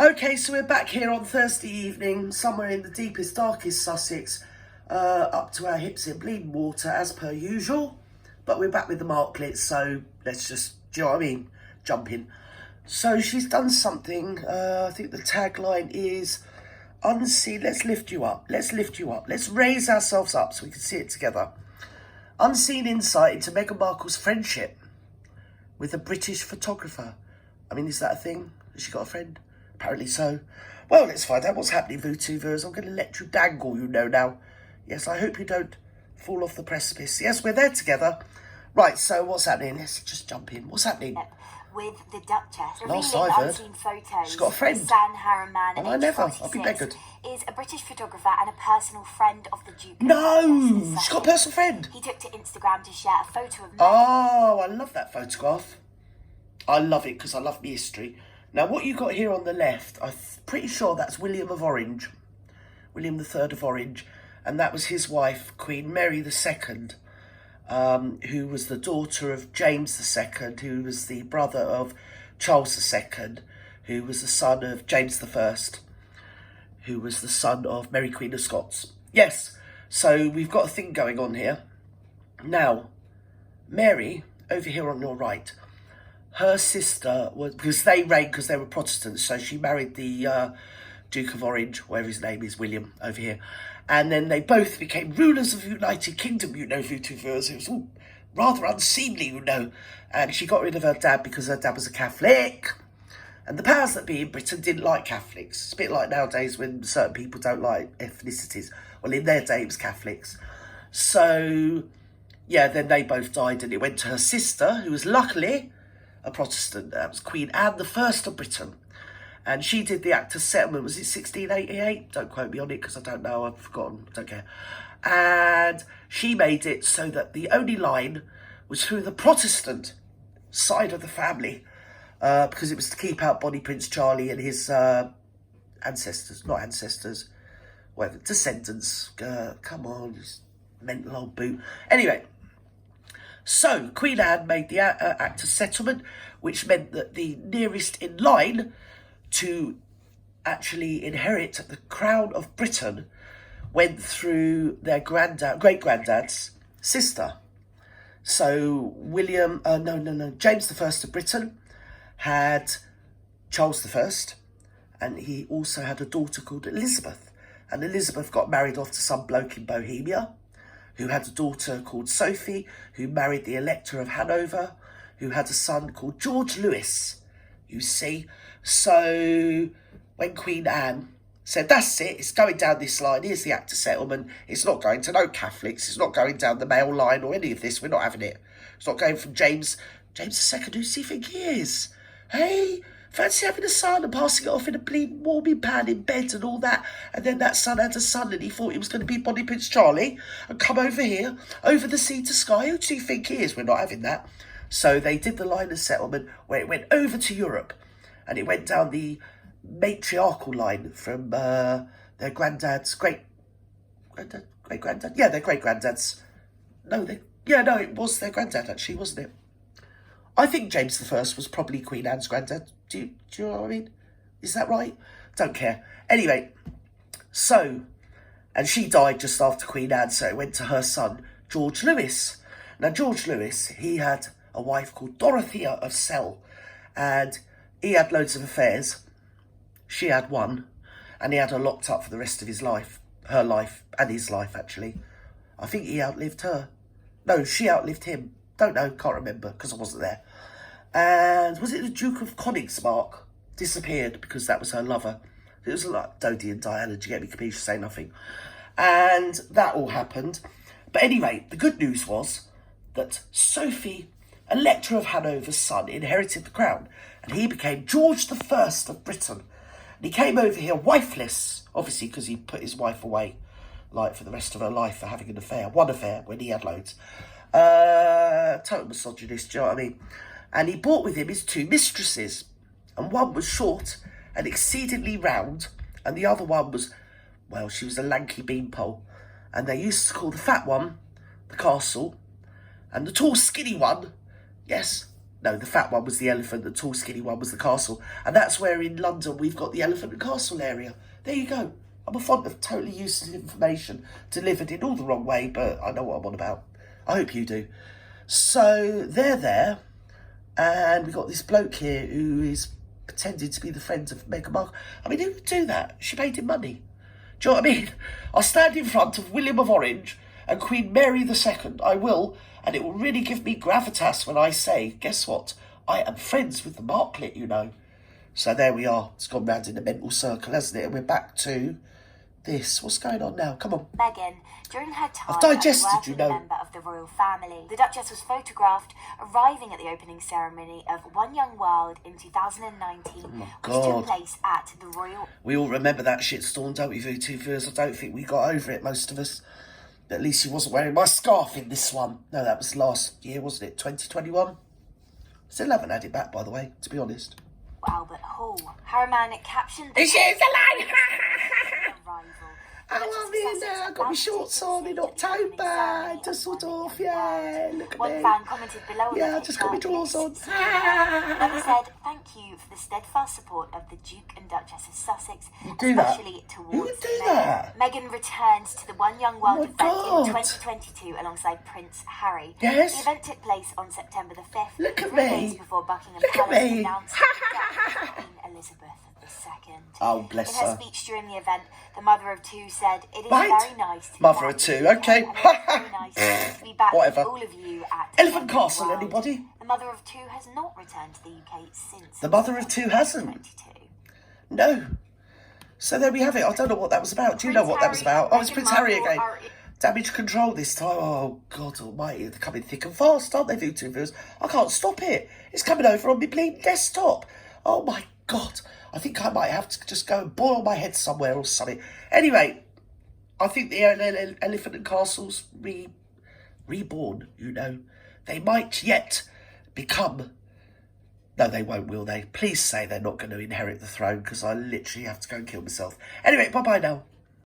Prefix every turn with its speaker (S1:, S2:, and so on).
S1: Okay, so we're back here on Thursday evening, somewhere in the deepest, darkest Sussex, up to our hips in bleeding water, as per usual. But we're back with the marklets, so let's just, do you know what I mean? Jump in. So she's done something, I think the tagline is, unseen, let's lift you up, let's lift you up, let's raise ourselves up so we can see it together. Unseen insight into Meghan Markle's friendship with a British photographer. I mean, is that a thing? Has she got a friend? Apparently so. Well, let's find out what's happening, Vutu viewers. I'm going to let you dangle, you know now. Yes, I hope you don't fall off the precipice. Yes, we're there together. Right, so what's happening? Let's just jump in. What's happening?
S2: With the Duchess.
S1: Last I've heard,
S2: photos,
S1: she's got a friend.
S2: San Harriman,
S1: and I never. I'll be beggared.
S2: Is a British photographer and a personal friend of the Duke.
S1: No, she's got a personal friend.
S2: He took to Instagram to share a photo of Meghan.
S1: Oh, I love that photograph. I love it because I love my history. Now, what you got here on the left, I'm pretty sure that's William of Orange, William III of Orange, and that was his wife, Queen Mary II, who was the daughter of James II, who was the brother of Charles II, who was the son of James I, who was the son of Mary Queen of Scots. Yes, so we've got a thing going on here. Now, Mary, over here on your right, her sister was, because they reigned because they were Protestants, so she married the Duke of Orange, whatever his name is, William, over here. And then they both became rulers of the United Kingdom, you know, Vutu viewers. It was all rather unseemly, you know. And she got rid of her dad because her dad was a Catholic. And the powers that be in Britain didn't like Catholics. It's a bit like nowadays when certain people don't like ethnicities. Well, in their day, it was Catholics. So, yeah, then they both died, and it went to her sister, who was luckily a Protestant. That was Queen Anne I of Britain. And she did the Act of Settlement. Was it 1688? Don't quote me on it because I don't know. I've forgotten. Don't care. And she made it so that the only line was through the Protestant side of the family, because it was to keep out Bonnie Prince Charlie and his ancestors, not ancestors, whatever, descendants. Come on, just mental old boot. Anyway, so Queen Anne made the Act of Settlement, which meant that the nearest in line to actually inherit the crown of Britain went through their great-granddad's sister. So James I of Britain had Charles I, and he also had a daughter called Elizabeth. And Elizabeth got married off to some bloke in Bohemia, who had a daughter called Sophie, who married the Elector of Hanover, who had a son called George Louis, you see. So when Queen Anne said, that's it, it's going down this line, here's the Act of Settlement, it's not going to no Catholics, it's not going down the male line or any of this, we're not having it. It's not going from James II, who does he think he is? Hey, fancy having a son and passing it off in a bleeding warming pan in bed and all that, and then that son had a son and he thought he was going to be Bonnie Prince Charlie and come over here, over the sea to sky, who do you think he is? We're not having that. So they did the line of settlement where it went over to Europe, and it went down the matriarchal line from their granddad's great-granddad? Yeah, their great-granddad's. It was their granddad, actually, wasn't it? I think James I was probably Queen Anne's granddad. Do you know what I mean? Is that right? Don't care. Anyway, so, and she died just after Queen Anne, so it went to her son, George Louis. Now, George Louis, he had a wife called Dorothea of Celle, and he had loads of affairs. She had one, and he had her locked up for the rest of his life. Her life, and his life, actually. I think he outlived her. No, she outlived him. Don't know, can't remember, because I wasn't there. And was it the Duke of Königsmark? Disappeared, because that was her lover. It was like Dodie and Diana, do you get me? Capisce, say nothing. And that all happened. But anyway, the good news was that Sophie, Elector of Hanover's son, inherited the crown, and he became George I of Britain. And he came over here wifeless, obviously because he put his wife away, like for the rest of her life for having an affair. One affair when he had loads. Total misogynist, do you know what I mean? And he brought with him his two mistresses, and one was short and exceedingly round, and the other one was, well, she was a lanky beanpole, and they used to call the fat one the castle, and the tall skinny one, yes, No, the fat one was the elephant, the tall skinny one was the castle. And that's where in London we've got the elephant and castle area. There you go. I'm a fond of totally useless information delivered in all the wrong way, but I know what I'm on about. I hope you do. So they're there, and we've got this bloke here who is pretending to be the friend of Meghan Markle. I mean, who would do that? She paid him money. Do you know what I mean? I'll stand in front of William of Orange and Queen Mary II. I will, and it will really give me gravitas when I say, guess what? I am friends with the Marklet, you know. So there we are. It's gone round in a mental circle, hasn't it? And we're back to this. What's going on now? Come on.
S2: Meghan, during her time
S1: I've digested,
S2: as a
S1: you
S2: working
S1: know.
S2: member of the royal family, the Duchess was photographed arriving at the opening ceremony of One Young World in 2019, which took place at the Royal...
S1: We all remember that shitstorm, don't we, V2 viewers? I don't think we got over it, most of us. At least he wasn't wearing my scarf in this one. No, that was last year, wasn't it? 2021? Still haven't had it back, by the way, to be honest.
S2: Albert Hall. Harriman captioned...
S1: It's a lie!
S2: arrival.
S1: Oh, I'm here now. I've got my shorts on in October. Dusseldorf, yeah. Look at
S2: One
S1: me.
S2: fan commented below.
S1: Yeah, I just got my drawers on.
S2: Mother said, "Thank you for the steadfast support of the Duke and Duchess of Sussex,
S1: You do that?
S2: especially towards
S1: Who would do
S2: Meghan."
S1: that?
S2: Meghan returns to the One Young World
S1: Oh my
S2: event
S1: God.
S2: in 2022 alongside Prince Harry.
S1: Yes.
S2: The event took place on September the 5th,
S1: Look at
S2: 3
S1: me.
S2: days before Buckingham
S1: Look at
S2: Palace
S1: me.
S2: announced the death of Queen Elizabeth II.
S1: Oh, bless
S2: In her
S1: her.
S2: speech during the event, the mother of two said, "It is
S1: Right.
S2: very nice to be
S1: Mother
S2: back
S1: of two,
S2: in the UK,
S1: okay.
S2: and it's very nice to be back
S1: Whatever.
S2: with all of you at
S1: Elephant
S2: One Young
S1: Castle,
S2: World."
S1: anybody?
S2: The mother of two has not returned to the UK since.
S1: The mother of two hasn't?
S2: 2022.
S1: No. So there we have it. I don't know what that was about. Do you know what that was about? Oh, it's Prince Harry again. Damage control this time. Oh, God almighty. They're coming thick and fast, aren't they, V2 viewers? I can't stop it. It's coming over on my bleeding desktop. Oh, my God. I think I might have to just go and boil my head somewhere or something. Anyway, I think the Elephant and Castle's reborn, you know. They might yet become... No, they won't, will they? Please say they're not going to inherit the throne, because I literally have to go and kill myself. Anyway, bye-bye now.